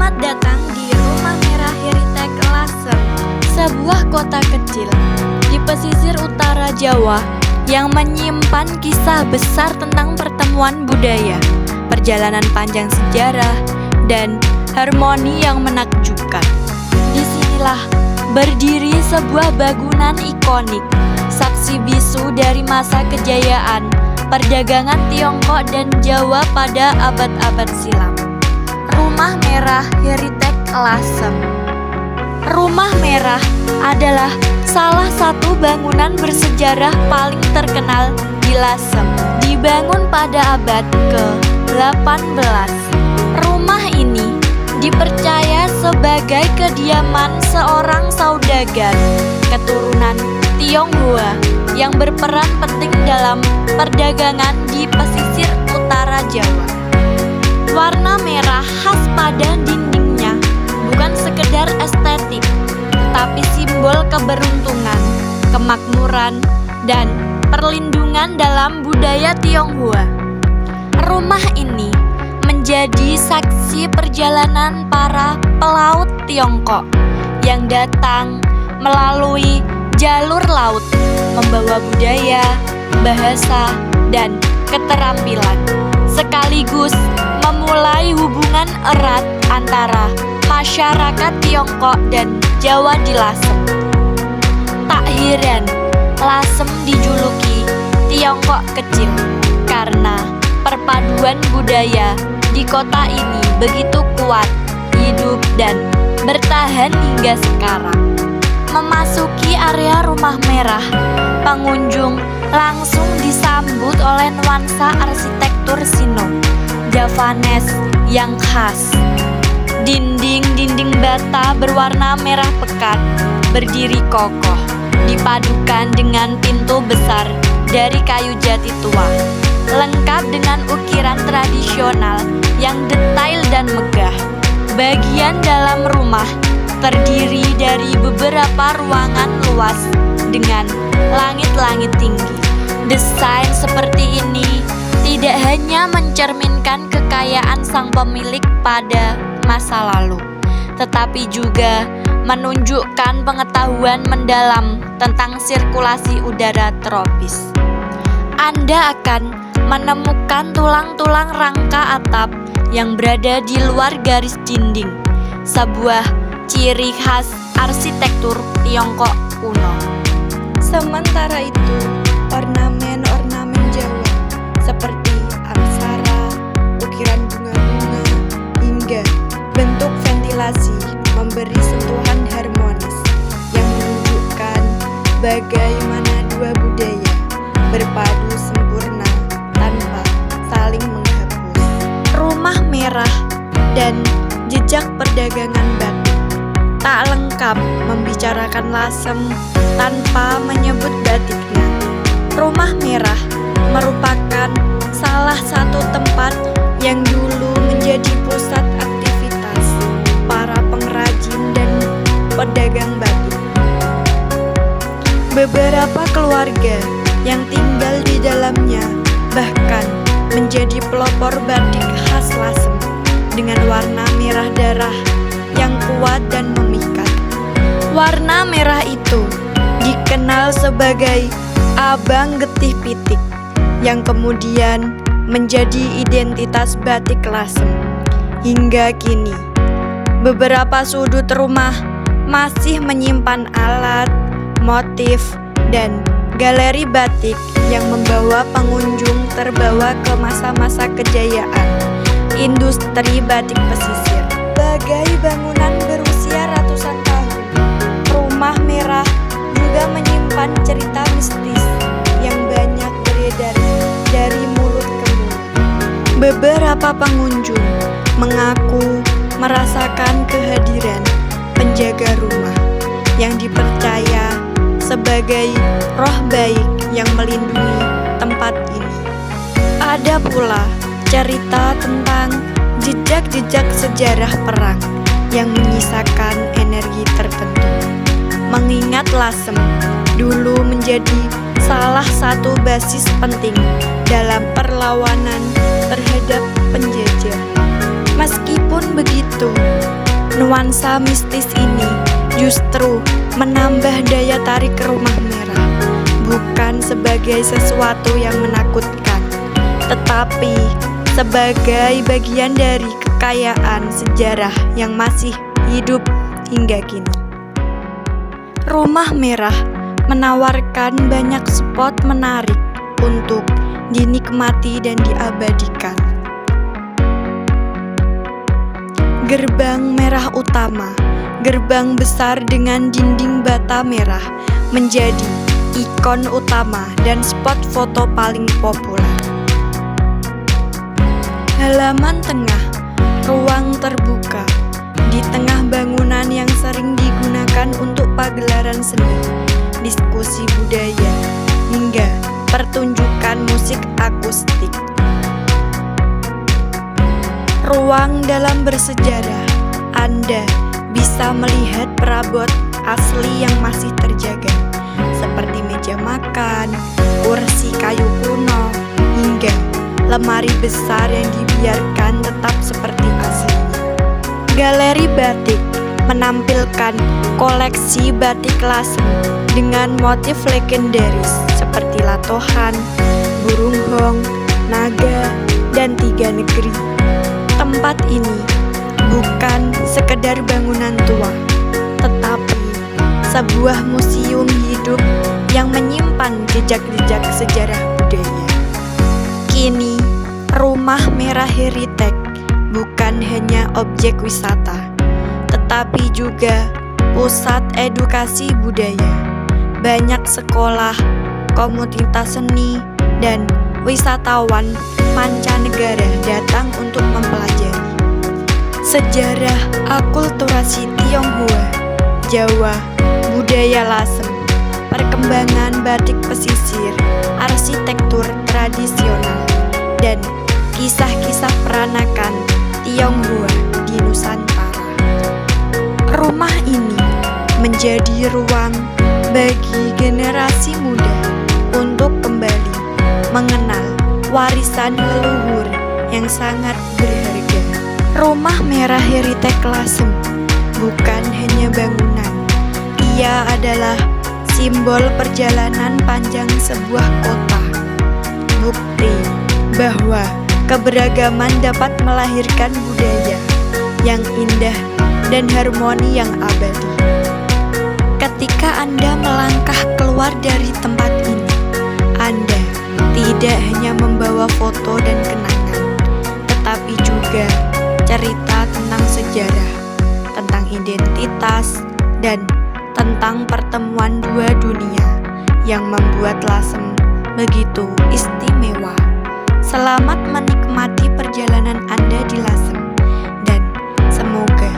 Selamat datang di Rumah Merah Heritage Lasem, sebuah kota kecil di pesisir utara Jawa yang menyimpan kisah besar tentang pertemuan budaya, perjalanan panjang sejarah, dan harmoni yang menakjubkan. Disinilah berdiri sebuah bangunan ikonik, saksi bisu dari masa kejayaan perdagangan Tiongkok dan Jawa pada abad-abad silam. Rumah Merah Heritage Lasem. Rumah Merah adalah salah satu bangunan bersejarah paling terkenal di Lasem. Dibangun pada abad ke-18. Rumah ini dipercaya sebagai kediaman seorang saudagar keturunan Tionghoa yang berperan penting dalam perdagangan di pesisir utara Jawa. Warna merah khas pada dindingnya bukan sekedar estetik, tetapi simbol keberuntungan, kemakmuran, dan perlindungan dalam budaya Tionghoa. Rumah ini menjadi saksi perjalanan para pelaut Tiongkok yang datang melalui jalur laut, membawa budaya, bahasa, dan keterampilan, sekaligus memulai hubungan erat antara masyarakat Tiongkok dan Jawa di Lasem. Tak heran, Lasem dijuluki Tiongkok kecil karena perpaduan budaya di kota ini begitu kuat, hidup, dan bertahan hingga sekarang. Memasuki area Rumah Merah, pengunjung langsung disambut oleh nuansa arsitektur Sino Javanese yang khas. Dinding-dinding bata berwarna merah pekat berdiri kokoh, dipadukan dengan pintu besar dari kayu jati tua, lengkap dengan ukiran tradisional yang detail dan megah. Bagian dalam rumah terdiri dari beberapa ruangan luas dengan langit-langit tinggi. Desain seperti ini tidak hanya mencerminkan kekayaan sang pemilik pada masa lalu, tetapi juga menunjukkan pengetahuan mendalam tentang sirkulasi udara tropis. Anda akan menemukan tulang-tulang rangka atap yang berada di luar garis dinding, sebuah ciri khas arsitektur Tiongkok kuno. Sementara itu, ornamen-ornamen Jawa seperti aksara, ukiran bunga-bunga, hingga bentuk ventilasi memberi sentuhan harmonis yang menunjukkan bagaimana dua budaya berpadu sempurna tanpa saling menghapus. Rumah Merah dan jejak perdagangan batik tak lengkap membicarakan Lasem tanpa menyebut batiknya. Rumah Merah merupakan salah satu tempat yang dulu menjadi pusat aktivitas para pengrajin dan pedagang batik. Beberapa keluarga yang tinggal di dalamnya bahkan menjadi pelopor batik khas Lasem dengan warna merah darah yang kuat dan memikat. Warna merah itu dikenal sebagai abang getih pitik yang kemudian menjadi identitas batik Lasem. Hingga kini, beberapa sudut rumah masih menyimpan alat, motif, dan galeri batik yang membawa pengunjung terbawa ke masa-masa kejayaan industri batik pesisir. Bagai bangunan berusia ratusan tahun, Rumah Merah juga menyimpan cerita mistis yang banyak beredar dari mulut ke mulut. Beberapa pengunjung mengaku merasakan kehadiran penjaga rumah yang dipercaya sebagai roh baik yang melindungi tempat ini. Ada pula cerita tentang jejak-jejak sejarah perang yang menyisakan energi tertentu. Mengingat Lasem dulu menjadi salah satu basis penting dalam perlawanan terhadap penjajah. Meskipun begitu, Nuansa mistis ini justru menambah daya tarik Rumah Merah, bukan sebagai sesuatu yang menakutkan, tetapi sebagai bagian dari kekayaan sejarah yang masih hidup hingga kini. Rumah Merah menawarkan banyak spot menarik untuk dinikmati dan diabadikan. Gerbang Merah Utama, gerbang besar dengan dinding bata merah, menjadi ikon utama dan spot foto paling populer. Halaman tengah, ruang terbuka di tengah bangunan yang sering digunakan untuk pagelaran seni, diskusi budaya, hingga pertunjukan musik akustik. Ruang dalam bersejarah, Anda bisa melihat perabot asli yang masih terjaga, seperti meja makan, kursi kayu kuno, hingga lemari besar yang dibiarkan tetap seperti aslinya. Galeri batik menampilkan koleksi batik lasem dengan motif legendaris seperti latohan, burung hong, naga, dan tiga negeri. Tempat ini bukan sekedar bangunan tua, tetapi sebuah museum hidup yang menyimpan jejak-jejak sejarah budaya. Kini, Rumah Merah Heritage bukan hanya objek wisata, tetapi juga pusat edukasi budaya. Banyak sekolah, komunitas seni, dan wisatawan mancanegara datang untuk mempelajari sejarah akulturasi Tionghoa, Jawa, budaya lasem, perkembangan batik pesisir, arsitektur tradisional, dan kisah-kisah peranakan Tionghoa di Nusantara. Rumah ini menjadi ruang bagi generasi muda untuk kembali mengenal warisan leluhur yang sangat berharga. Rumah Merah Heritage Lasem bukan hanya bangunan, ia adalah simbol perjalanan panjang sebuah kota. Bukti bahwa keberagaman dapat melahirkan budaya yang indah dan harmoni yang abadi. Ketika Anda melangkah keluar dari tempat ini, Anda tidak hanya membawa foto dan kenangan, tetapi juga cerita tentang sejarah, tentang identitas, dan tentang pertemuan dua dunia yang membuat Lasem begitu istimewa. Selamat menikmati perjalanan Anda di Lasem, dan semoga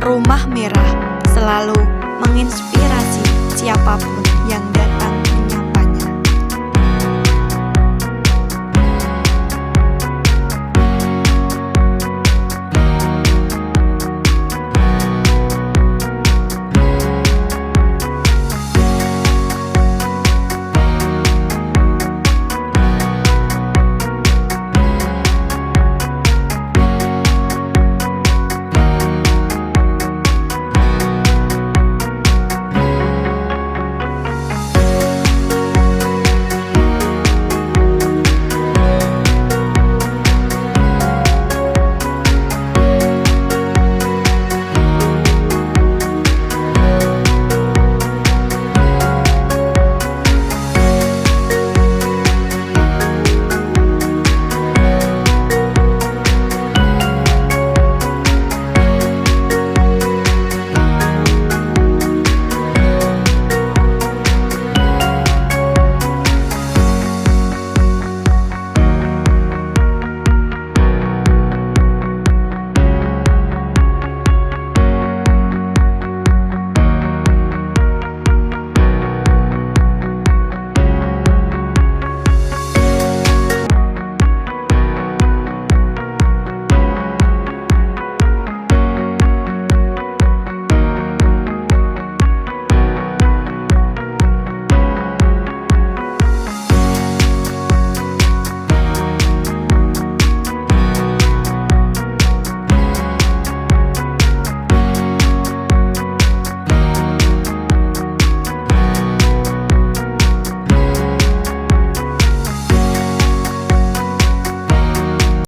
Rumah Merah selalu menginspirasi siapapun yang datang.